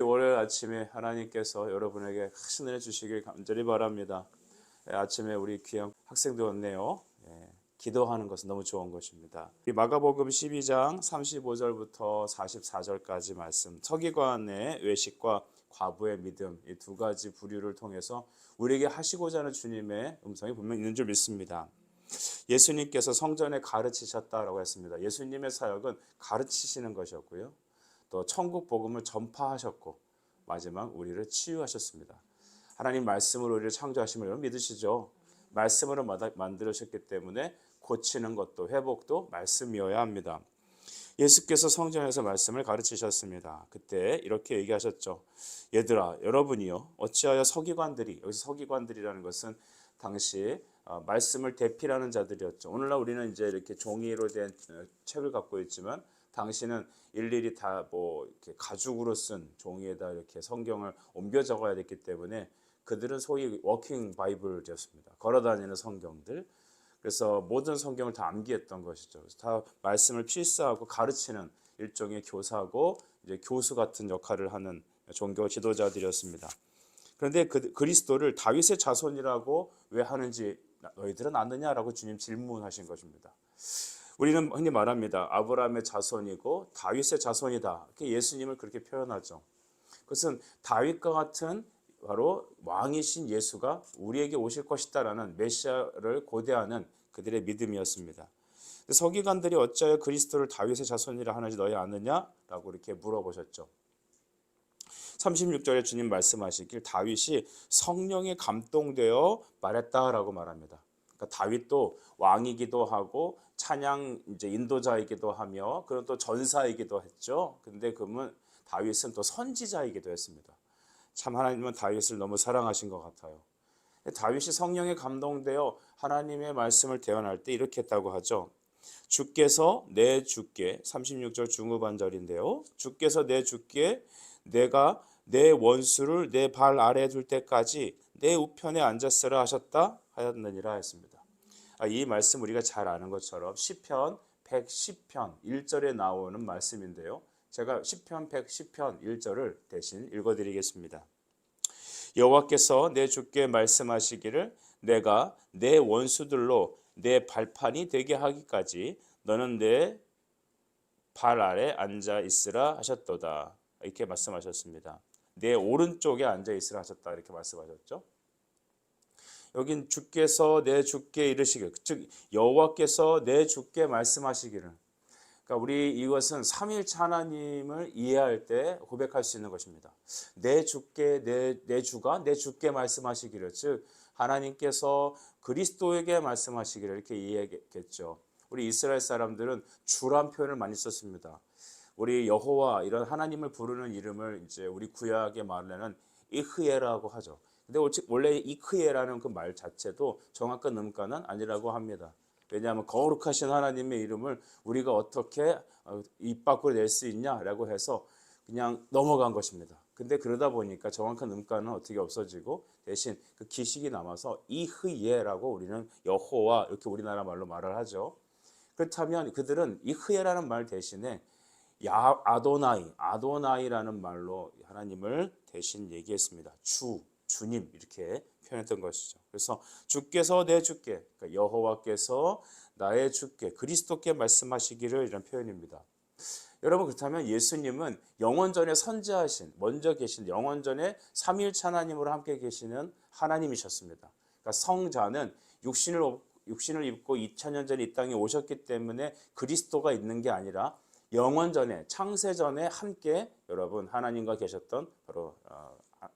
월요일 아침에 하나님께서 여러분에게 큰 은혜 주시길 간절히 바랍니다. 아침에 우리 귀한 학생들 왔네요. 기도하는 것은 너무 좋은 것입니다. 마가복음 12장 35절부터 44절까지 말씀, 서기관의 외식과 과부의 믿음, 이 두 가지 부류를 통해서 우리에게 하시고자 하는 주님의 음성이 분명히 있는 줄 믿습니다. 예수님께서 성전에 가르치셨다라고 했습니다. 예수님의 사역은 가르치시는 것이었고요, 또 천국 복음을 전파하셨고, 마지막 우리를 치유하셨습니다. 하나님 말씀으로 우리를 창조하심을 여러분 믿으시죠? 말씀으로 만들으셨기 때문에 고치는 것도 회복도 말씀이어야 합니다. 예수께서 성전에서 말씀을 가르치셨습니다. 그때 이렇게 얘기하셨죠. 얘들아, 여러분이요, 어찌하여 서기관들이, 여기서 서기관들이라는 것은 당시 말씀을 대필하는 자들이었죠. 오늘날 우리는 이제 이렇게 종이로 된 책을 갖고 있지만, 당시는 일일이 다 이렇게 가죽으로 쓴 종이에다 이렇게 성경을 옮겨 적어야 됐기 때문에 그들은 소위 워킹 바이블이었습니다. 걸어다니는 성경들. 그래서 모든 성경을 다 암기했던 것이죠. 그래서 다 말씀을 필사하고 가르치는 일종의 교사고, 이제 교수 같은 역할을 하는 종교 지도자들이었습니다. 그런데 그리스도를 다윗의 자손이라고 왜 하는지 너희들은 아느냐라고 주님 질문하신 것입니다. 우리는 흔히 말합니다. 아브라함의 자손이고 다윗의 자손이다. 이렇게 예수님을 그렇게 표현하죠. 그것은 다윗과 같은 바로 왕이신 예수가 우리에게 오실 것이다라는 메시아를 고대하는 그들의 믿음이었습니다. 서기관들이 어찌하여 그리스도를 다윗의 자손이라 하는지 너희 아느냐라고 이렇게 물어보셨죠. 36절에 주님 말씀하시길 다윗이 성령에 감동되어 말했다라고 말합니다. 그러니까 다윗도 왕이기도 하고 찬양 이제 인도자이기도 하며, 그런 또 전사이기도 했죠. 근데 그러면 다윗은 또 선지자이기도 했습니다. 참 하나님은 다윗을 너무 사랑하신 것 같아요. 다윗이 성령에 감동되어 하나님의 말씀을 대언할 때 이렇게 했다고 하죠. 주께서 내 주께, 36절 중후반절인데요. 주께서 내 주께 내가 내 원수를 내 발 아래에 둘 때까지 내 우편에 앉았으라 하셨다 하였느니라 했습니다. 이 말씀 우리가 잘 아는 것처럼 시편 110편 1절에 나오는 말씀인데요. 제가 시편 110편 1절을 대신 읽어드리겠습니다. 여호와께서 내 주께 말씀하시기를 내가 내 원수들로 내 발판이 되게 하기까지 너는 내 발 아래 앉아 있으라 하셨도다. 이렇게 말씀하셨습니다. 내 오른쪽에 앉아 있으라 하셨다 이렇게 말씀하셨죠. 여긴 주께서 내 주께 이르시길, 즉 여호와께서 내 주께 말씀하시기를. 그러니까 우리 이것은 삼위일체 하나님을 이해할 때 고백할 수 있는 것입니다. 내 주께, 내 주가 내 주께 말씀하시기를, 즉 하나님께서 그리스도에게 말씀하시기를 이렇게 이해했겠죠. 우리 이스라엘 사람들은 주란 표현을 많이 썼습니다. 우리 여호와 이런 하나님을 부르는 이름을 이제 우리 구약의 말로는 이흐예라고 하죠. 근데 원래 이크예라는 그 말 자체도 정확한 음가는 아니라고 합니다. 왜냐하면 거룩하신 하나님의 이름을 우리가 어떻게 입 밖으로 낼 수 있냐라고 해서 그냥 넘어간 것입니다. 근데 그러다 보니까 정확한 음가는 어떻게 없어지고 대신 그 기식이 남아서 이흐예라고 우리는 여호와 이렇게 우리나라 말로 말을 하죠. 그렇다면 그들은 이흐예라는 말 대신에 아도나이라는 말로 하나님을 대신 얘기했습니다. 주님 이렇게 표현했던 것이죠. 그래서 주께서 내 주께, 그러니까 여호와께서 나의 주께, 그리스도께 말씀하시기를, 이런 표현입니다. 여러분, 그렇다면 예수님은 영원전에 선지하신, 먼저 계신 영원전에 삼위일체 하나님으로 함께 계시는 하나님이셨습니다. 그러니까 성자는 육신을 입고 2000년 전에 이 땅에 오셨기 때문에 그리스도가 있는 게 아니라 영원전에, 창세전에 함께 여러분 하나님과 계셨던 바로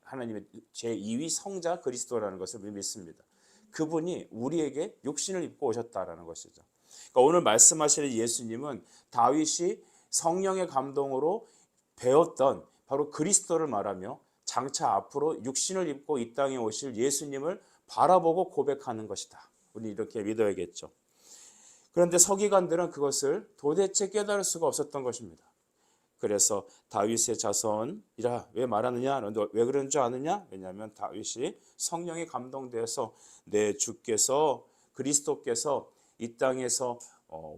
하나님의 제2위 성자 그리스도라는 것을 믿습니다. 그분이 우리에게 육신을 입고 오셨다라는 것이죠. 그러니까 오늘 말씀하시는 예수님은 다윗이 성령의 감동으로 배웠던 바로 그리스도를 말하며 장차 앞으로 육신을 입고 이 땅에 오실 예수님을 바라보고 고백하는 것이다. 우리 이렇게 믿어야겠죠. 그런데 서기관들은 그것을 도대체 깨달을 수가 없었던 것입니다. 그래서 다윗의 자손이라 왜 말하느냐? 왜 그런 줄 아느냐? 왜냐하면 다윗이 성령에 감동되어서 내 주께서 그리스도께서 이 땅에서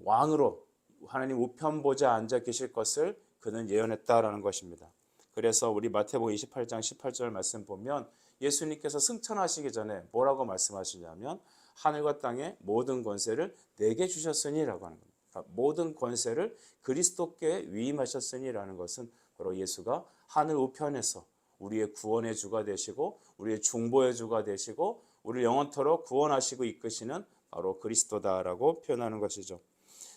왕으로 하나님 우편 보좌에 앉아 계실 것을 그는 예언했다라는 것입니다. 그래서 우리 마태복음 28장 18절 말씀 보면 예수님께서 승천하시기 전에 뭐라고 말씀하시냐면 하늘과 땅의 모든 권세를 내게 주셨으니라고 하는 겁니다. 그러니까 모든 권세를 그리스도께 위임하셨으니라는 것은 바로 예수가 하늘 우편에서 우리의 구원의 주가 되시고 우리의 중보의 주가 되시고 우리를 영원토록 구원하시고 이끄시는 바로 그리스도다라고 표현하는 것이죠.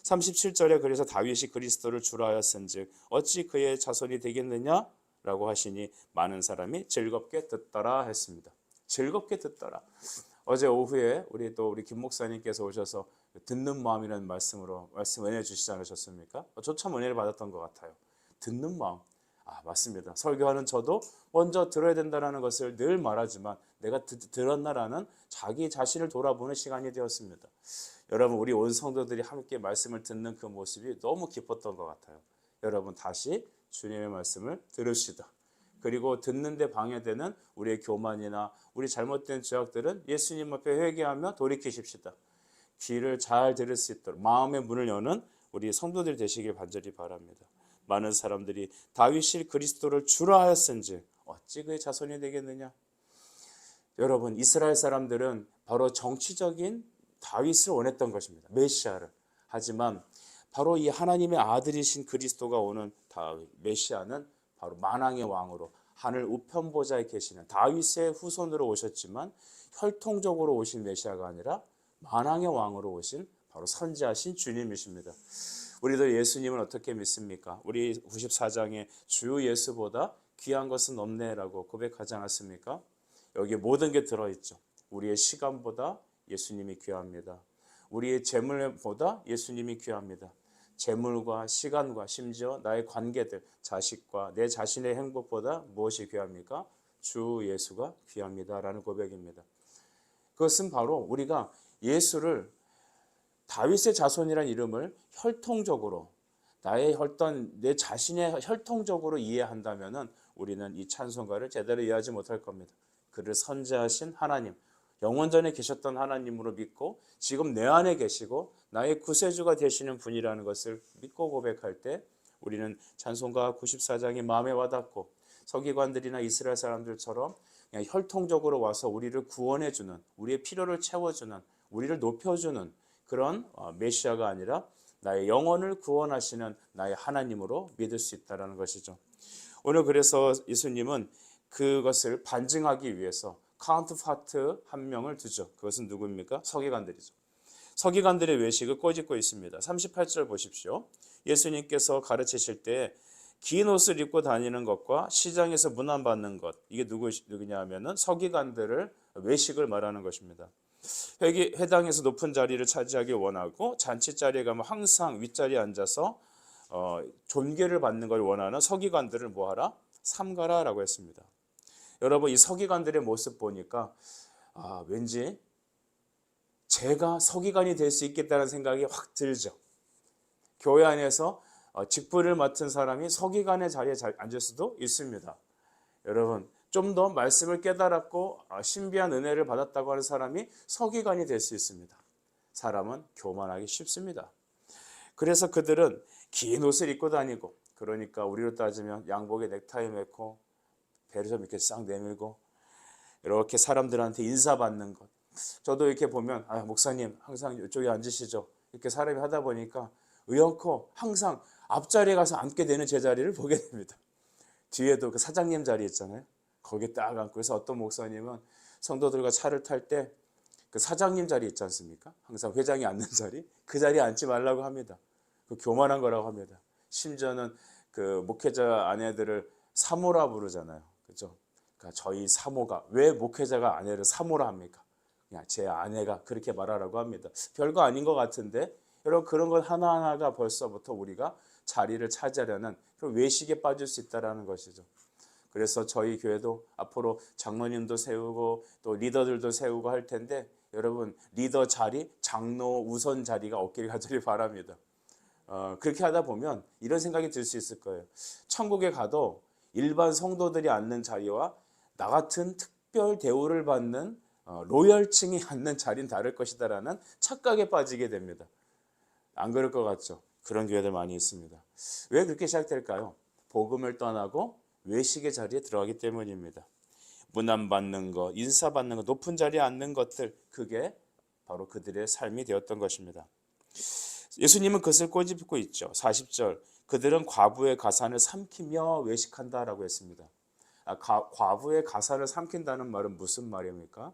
37절에 그래서 다윗이 그리스도를 주라 하였은즉 어찌 그의 자손이 되겠느냐라고 하시니 많은 사람이 즐겁게 듣더라 했습니다. 즐겁게 듣더라. 어제 오후에 우리 김 목사님께서 오셔서 듣는 마음이라는 말씀으로 말씀 은혜 주시지 않으셨습니까? 저 참 은혜를 받았던 것 같아요. 듣는 마음. 맞습니다. 설교하는 저도 먼저 들어야 된다는 것을 늘 말하지만 내가 들었나라는 자기 자신을 돌아보는 시간이 되었습니다. 여러분 우리 온 성도들이 함께 말씀을 듣는 그 모습이 너무 기뻤던 것 같아요. 여러분 다시 주님의 말씀을 들읍시다. 그리고 듣는데 방해되는 우리의 교만이나 우리 잘못된 죄악들은 예수님 앞에 회개하며 돌이키십시다. 귀를 잘 들을 수 있도록 마음의 문을 여는 우리 성도들 되시길 간절히 바랍니다. 많은 사람들이 다윗이 그리스도를 주라 하였은지 어찌 그의 자손이 되겠느냐. 여러분 이스라엘 사람들은 바로 정치적인 다윗을 원했던 것입니다. 메시아를. 하지만 바로 이 하나님의 아들이신 그리스도가 오는 메시아는 바로 만왕의 왕으로 하늘 우편보좌에 계시는 다윗의 후손으로 오셨지만 혈통적으로 오신 메시아가 아니라 만왕의 왕으로 오신 바로 선지하신 주님이십니다. 우리도 예수님을 어떻게 믿습니까? 우리 94장에 주 예수보다 귀한 것은 없네라고 고백하지 않았습니까? 여기에 모든 게 들어있죠. 우리의 시간보다 예수님이 귀합니다. 우리의 재물보다 예수님이 귀합니다. 재물과 시간과 심지어 나의 관계들, 자식과 내 자신의 행복보다 무엇이 귀합니까? 주 예수가 귀합니다라는 고백입니다. 그것은 바로 우리가 예수를 다윗의 자손이라는 이름을 혈통적으로 내 자신의 혈통적으로 이해한다면은 우리는 이 찬송가를 제대로 이해하지 못할 겁니다. 그를 선지하신 하나님, 영원전에 계셨던 하나님으로 믿고 지금 내 안에 계시고 나의 구세주가 되시는 분이라는 것을 믿고 고백할 때 우리는 찬송가 94장이 마음에 와닿고 서기관들이나 이스라엘 사람들처럼 그냥 혈통적으로 와서 우리를 구원해주는, 우리의 필요를 채워주는, 우리를 높여주는 그런 메시아가 아니라 나의 영혼을 구원하시는 나의 하나님으로 믿을 수 있다는 것이죠. 오늘 그래서 예수님은 그것을 반증하기 위해서 카운터파트 한 명을 두죠. 그것은 누구입니까? 서기관들이죠. 서기관들의 외식을 꼬집고 있습니다. 38절 보십시오. 예수님께서 가르치실 때 긴 옷을 입고 다니는 것과 시장에서 문안받는 것, 이게 누구냐 하면은 서기관들을 외식을 말하는 것입니다. 회당에서 높은 자리를 차지하기 원하고 잔치 자리에 가면 항상 윗자리에 앉아서 존귀를 받는 걸 원하는 서기관들을 뭐하라? 삼가라라고 했습니다. 여러분 이 서기관들의 모습 보니까 왠지 제가 서기관이 될 수 있겠다는 생각이 확 들죠. 교회 안에서 직분을 맡은 사람이 서기관의 자리에 앉을 수도 있습니다. 여러분 좀 더 말씀을 깨달았고 신비한 은혜를 받았다고 하는 사람이 서기관이 될 수 있습니다. 사람은 교만하기 쉽습니다. 그래서 그들은 긴 옷을 입고 다니고, 그러니까 우리로 따지면 양복에 넥타이 매고 배를 좀 이렇게 싹 내밀고 이렇게 사람들한테 인사받는 것. 저도 이렇게 보면 목사님 항상 이쪽에 앉으시죠. 이렇게 사람이 하다 보니까 의연코 항상 앞자리에 가서 앉게 되는 제 자리를 보게 됩니다. 뒤에도 그 사장님 자리 있잖아요. 거기에 딱 앉고, 그래서 어떤 목사님은 성도들과 차를 탈 때 그 사장님 자리 있지 않습니까? 항상 회장이 앉는 자리, 그 자리에 앉지 말라고 합니다. 그 교만한 거라고 합니다. 심지어는 그 목회자 아내들을 사모라 부르잖아요. 그렇죠? 그러니까 저희 사모가, 왜 목회자가 아내를 사모라 합니까? 그냥 제 아내가 그렇게 말하라고 합니다. 별거 아닌 것 같은데 여러분 그런 것 하나하나가 벌써부터 우리가 자리를 차지하려는 그런 외식에 빠질 수 있다는 것이죠. 그래서 저희 교회도 앞으로 장로님도 세우고 또 리더들도 세우고 할 텐데 여러분 리더 자리, 장로 우선 자리가 없기를 간절히 바랍니다. 그렇게 하다 보면 이런 생각이 들 수 있을 거예요. 천국에 가도 일반 성도들이 앉는 자리와 나 같은 특별 대우를 받는 로열층이 앉는 자리는 다를 것이다라는 착각에 빠지게 됩니다. 안 그럴 것 같죠? 그런 교회들 많이 있습니다. 왜 그렇게 시작될까요? 복음을 떠나고 외식의 자리에 들어가기 때문입니다. 문안받는 것, 인사받는 것, 높은 자리에 앉는 것들, 그게 바로 그들의 삶이 되었던 것입니다. 예수님은 그것을 꼬집고 있죠. 40절, 그들은 과부의 가산을 삼키며 외식한다라고 했습니다. 과부의 가산을 삼킨다는 말은 무슨 말입니까?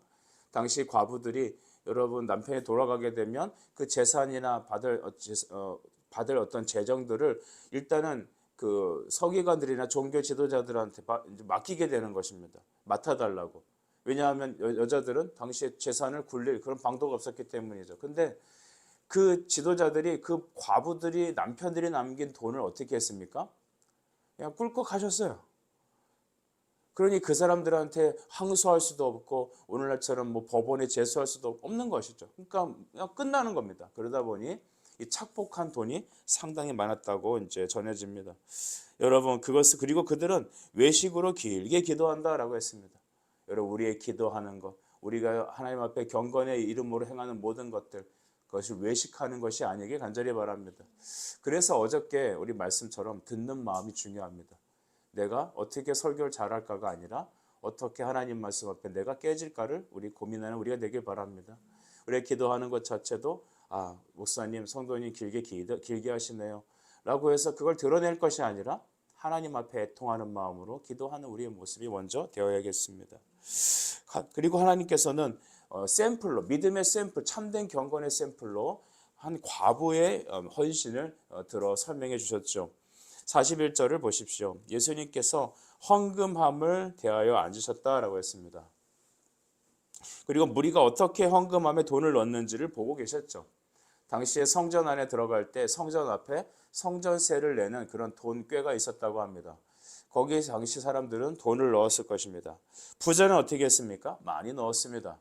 당시 과부들이 여러분 남편이 돌아가게 되면 그 재산이나 받을 어떤 재정들을 일단은 그 서기관들이나 종교 지도자들한테 맡기게 되는 것입니다. 맡아달라고. 왜냐하면 여자들은 당시에 재산을 굴릴 그런 방도가 없었기 때문이죠. 근데 그 지도자들이 그 과부들이 남편들이 남긴 돈을 어떻게 했습니까? 그냥 꿀꺽 하셨어요. 그러니 그 사람들한테 항소할 수도 없고 오늘날처럼 뭐 법원에 제소할 수도 없는 것이죠. 그러니까 그냥 끝나는 겁니다. 그러다 보니 이 착복한 돈이 상당히 많았다고 이제 전해집니다. 여러분 그리고 그들은 외식으로 길게 기도한다라고 했습니다. 여러분 우리의 기도하는 것, 우리가 하나님 앞에 경건의 이름으로 행하는 모든 것들 그것을 외식하는 것이 아니길 간절히 바랍니다. 그래서 어저께 우리 말씀처럼 듣는 마음이 중요합니다. 내가 어떻게 설교를 잘할까가 아니라 어떻게 하나님 말씀 앞에 내가 깨질까를 우리 고민하는 우리가 되길 바랍니다. 우리가 기도하는 것 자체도 목사님, 성도님 길게 하시네요 라고 해서 그걸 드러낼 것이 아니라 하나님 앞에 애통하는 마음으로 기도하는 우리의 모습이 먼저 되어야겠습니다. 그리고 하나님께서는 샘플로, 믿음의 샘플, 참된 경건의 샘플로 한 과부의 헌신을 들어 설명해 주셨죠. 41절을 보십시오. 예수님께서 헌금함을 대하여 앉으셨다라고 했습니다. 그리고 무리가 어떻게 헌금함에 돈을 넣는지를 보고 계셨죠. 당시에 성전 안에 들어갈 때 성전 앞에 성전세를 내는 그런 돈꾀가 있었다고 합니다. 거기에 당시 사람들은 돈을 넣었을 것입니다. 부자는 어떻게 했습니까? 많이 넣었습니다.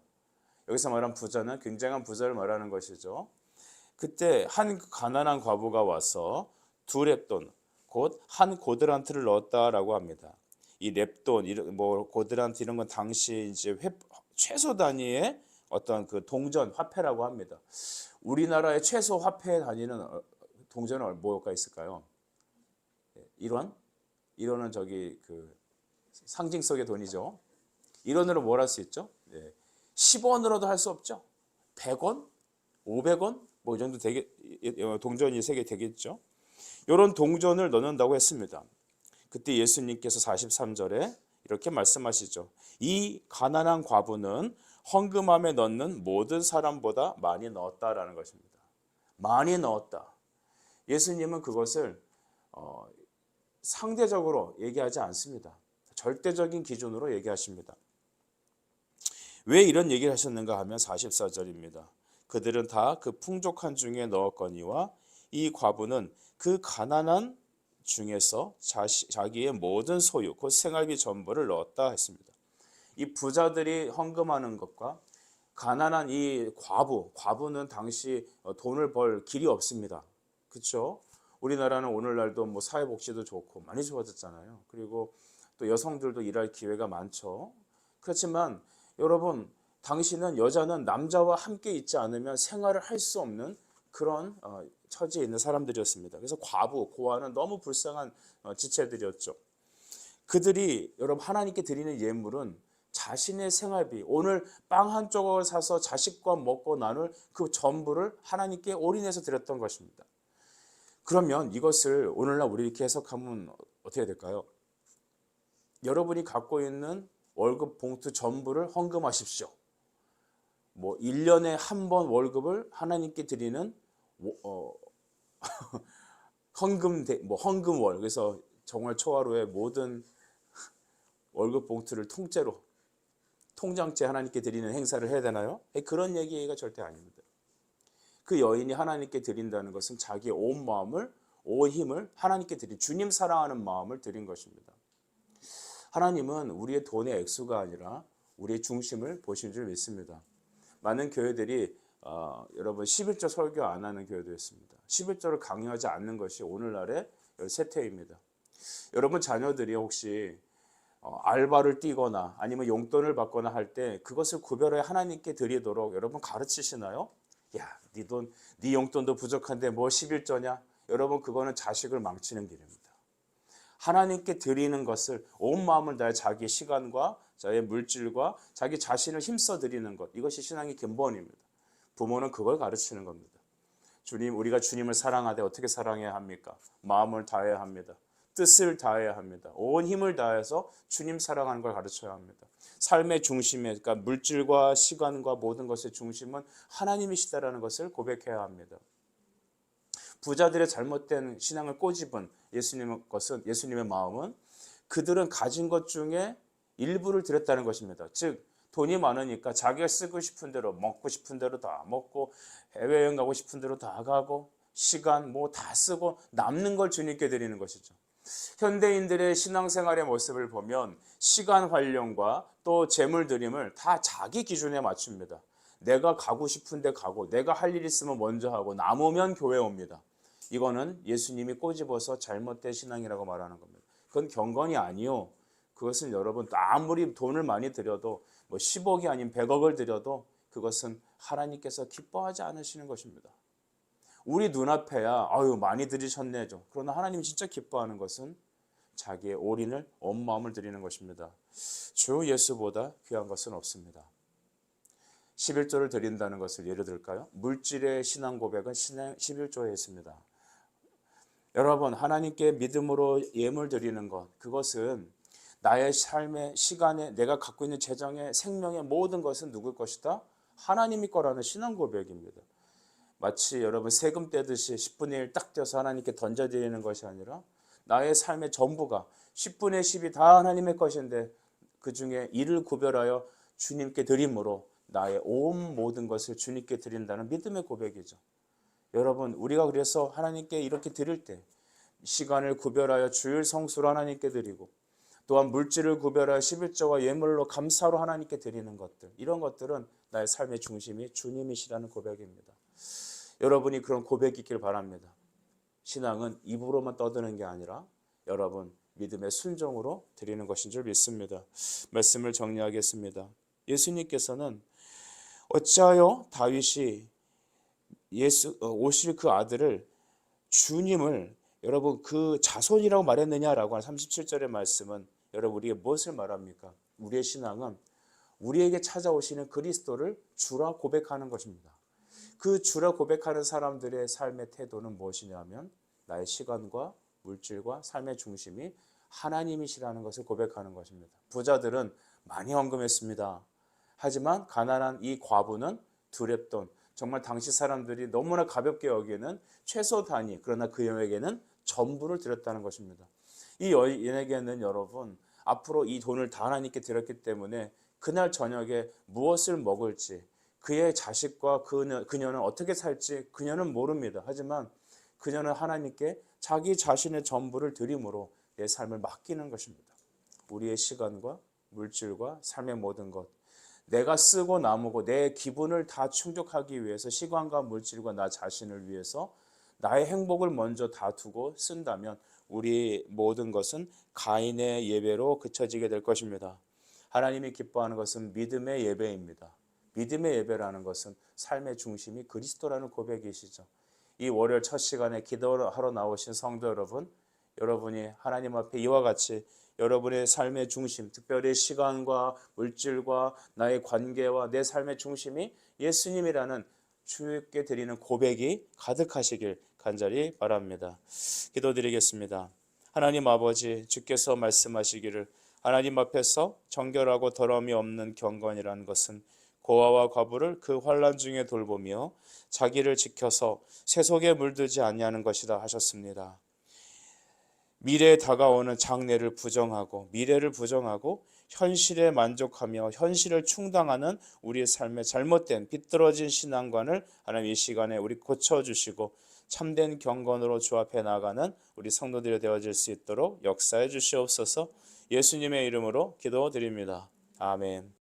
여기서 말한 부자는 굉장한 부자를 말하는 것이죠. 그때 한 가난한 과부가 와서 두 렙돈, 곧 한 고드란트를 넣었다라고 합니다. 이 렙돈, 뭐 고드란트 이런 건 당시 이제 최소 단위의 어떤 그 동전 화폐라고 합니다. 우리나라의 최소 화폐 단위는 동전은 뭐가 있을까요? 1원? 1원은 저기 그 상징성의 돈이죠. 1원으로 뭘 할 수 있죠? 10원으로도 할 수 없죠. 100원? 500원? 뭐 이 정도 동전이 3개 되겠죠. 이런 동전을 넣는다고 했습니다. 그때 예수님께서 43절에 이렇게 말씀하시죠. 이 가난한 과부는 헌금함에 넣는 모든 사람보다 많이 넣었다라는 것입니다. 많이 넣었다. 예수님은 그것을 상대적으로 얘기하지 않습니다. 절대적인 기준으로 얘기하십니다. 왜 이런 얘기를 하셨는가 하면 44절입니다. 그들은 다 그 풍족한 중에 넣었거니와 이 과부는 그 가난한 중에서 자기의 모든 소유, 곧 생활비 전부를 넣었다 했습니다. 이 부자들이 헌금하는 것과 가난한 이 과부는 당시 돈을 벌 길이 없습니다. 그렇죠? 우리나라는 오늘날도 뭐 사회복지도 좋고 많이 좋아졌잖아요. 그리고 또 여성들도 일할 기회가 많죠. 그렇지만 여러분, 당시는 여자는 남자와 함께 있지 않으면 생활을 할 수 없는 그런 처지에 있는 사람들이었습니다. 그래서 고아는 너무 불쌍한 지체들이었죠. 그들이 여러분 하나님께 드리는 예물은 자신의 생활비, 오늘 빵 한 조각을 사서 자식과 먹고 나눌 그 전부를 하나님께 올인해서 드렸던 것입니다. 그러면 이것을 오늘날 우리 이렇게 해석하면 어떻게 될까요? 여러분이 갖고 있는 월급 봉투 전부를 헌금하십시오. 뭐 1년에 한 번 월급을 하나님께 드리는 헌금월. 그래서 정월 초하루에 모든 월급 봉투를 통째로 통장째 하나님께 드리는 행사를 해야 되나요? 그런 얘기가 절대 아닙니다. 그 여인이 하나님께 드린다는 것은 자기의 온 마음을, 온 힘을 하나님께 드린, 주님 사랑하는 마음을 드린 것입니다. 하나님은 우리의 돈의 액수가 아니라 우리의 중심을 보신 줄 믿습니다. 많은 교회들이 여러분 11조 설교 안 하는 교회도 있습니다. 11조를 강요하지 않는 것이 오늘날의 세태입니다. 여러분 자녀들이 혹시 알바를 뛰거나 아니면 용돈을 받거나 할 때 그것을 구별해 하나님께 드리도록 여러분 가르치시나요? 야, 네 용돈도 부족한데 뭐 11조냐? 여러분 그거는 자식을 망치는 길입니다. 하나님께 드리는 것을 온 마음을 다해 자기 시간과 자기 물질과 자기 자신을 힘써 드리는 것, 이것이 신앙의 근본입니다. 부모는 그걸 가르치는 겁니다. 우리가 주님을 사랑하되 어떻게 사랑해야 합니까? 마음을 다해야 합니다. 뜻을 다해야 합니다. 온 힘을 다해서 주님 사랑하는 걸 가르쳐야 합니다. 삶의 중심에, 그러니까 물질과 시간과 모든 것의 중심은 하나님이시다라는 것을 고백해야 합니다. 부자들의 잘못된 신앙을 꼬집은 예수님의 마음은 그들은 가진 것 중에 일부를 드렸다는 것입니다. 즉 돈이 많으니까 자기가 쓰고 싶은 대로, 먹고 싶은 대로 다 먹고, 해외여행 가고 싶은 대로 다 가고, 시간 뭐 다 쓰고 남는 걸 주님께 드리는 것이죠. 현대인들의 신앙생활의 모습을 보면 시간 활용과 또 재물 드림을 다 자기 기준에 맞춥니다. 내가 가고 싶은데 가고, 내가 할 일 있으면 먼저 하고, 남으면 교회 옵니다. 이거는 예수님이 꼬집어서 잘못된 신앙이라고 말하는 겁니다. 그건 경건이 아니요. 그것은 여러분 아무리 돈을 많이 들여도 뭐 10억이 아닌 100억을 들여도 그것은 하나님께서 기뻐하지 않으시는 것입니다. 우리 눈앞에야 아유 많이 들이셨네죠. 그러나 하나님이 진짜 기뻐하는 것은 자기의 올인을 온 마음을 드리는 것입니다. 주 예수보다 귀한 것은 없습니다. 11조를 드린다는 것을 예를 들까요? 물질의 신앙 고백은 11조에 있습니다. 여러분 하나님께 믿음으로 예물 드리는 것, 그것은 나의 삶의 시간에 내가 갖고 있는 재정의 생명의 모든 것은 누굴 것이다? 하나님이 거라는 신앙 고백입니다. 마치 여러분 세금 떼듯이 10분의 1 딱 떼서 하나님께 던져드리는 것이 아니라 나의 삶의 전부가 10분의 10이 다 하나님의 것인데 그 중에 1을 구별하여 주님께 드림으로 나의 온 모든 것을 주님께 드린다는 믿음의 고백이죠. 여러분 우리가 그래서 하나님께 이렇게 드릴 때 시간을 구별하여 주일 성수로 하나님께 드리고 또한 물질을 구별하여 11조와 예물로 감사로 하나님께 드리는 것들, 이런 것들은 나의 삶의 중심이 주님이시라는 고백입니다. 여러분이 그런 고백이 있길 바랍니다. 신앙은 입으로만 떠드는 게 아니라 여러분 믿음의 순종으로 드리는 것인 줄 믿습니다. 말씀을 정리하겠습니다. 예수님께서는 어찌하여 다윗이 오실 그 아들을 주님을 여러분 그 자손이라고 말했느냐라고 하는 37절의 말씀은 여러분 우리에게 무엇을 말합니까? 우리의 신앙은 우리에게 찾아오시는 그리스도를 주라 고백하는 것입니다. 그 주라 고백하는 사람들의 삶의 태도는 무엇이냐면 나의 시간과 물질과 삶의 중심이 하나님이시라는 것을 고백하는 것입니다. 부자들은 많이 헌금했습니다. 하지만 가난한 이 과부는 두렙돈, 정말 당시 사람들이 너무나 가볍게 여기는 최소 단위, 그러나 그 여인에게는 전부를 드렸다는 것입니다. 이 여인에게는 여러분 앞으로 이 돈을 다 하나님께 드렸기 때문에 그날 저녁에 무엇을 먹을지, 그의 자식과 그녀는 어떻게 살지 그녀는 모릅니다. 하지만 그녀는 하나님께 자기 자신의 전부를 드림으로 내 삶을 맡기는 것입니다. 우리의 시간과 물질과 삶의 모든 것, 내가 쓰고 나누고 내 기분을 다 충족하기 위해서 시간과 물질과 나 자신을 위해서 나의 행복을 먼저 다 두고 쓴다면 우리 모든 것은 가인의 예배로 그쳐지게 될 것입니다. 하나님이 기뻐하는 것은 믿음의 예배입니다. 믿음의 예배라는 것은 삶의 중심이 그리스도라는 고백이시죠. 이 월요일 첫 시간에 기도하러 나오신 성도 여러분, 여러분이 하나님 앞에 이와 같이 여러분의 삶의 중심, 특별히 시간과 물질과 나의 관계와 내 삶의 중심이 예수님이라는 주께 드리는 고백이 가득하시길 간절히 바랍니다. 기도드리겠습니다. 하나님 아버지, 주께서 말씀하시기를 하나님 앞에서 정결하고 더러움이 없는 경건이라는 것은 고아와 과부를 그 환난 중에 돌보며 자기를 지켜서 세속에 물들지 아니하는 것이다 하셨습니다. 미래에 다가오는 장래를 부정하고 미래를 부정하고 현실에 만족하며 현실을 충당하는 우리의 삶의 잘못된 비뚤어진 신앙관을 하나님 이 시간에 우리 고쳐주시고 참된 경건으로 주 앞에 나아가는 우리 성도들이 되어질 수 있도록 역사해 주시옵소서. 예수님의 이름으로 기도드립니다. 아멘.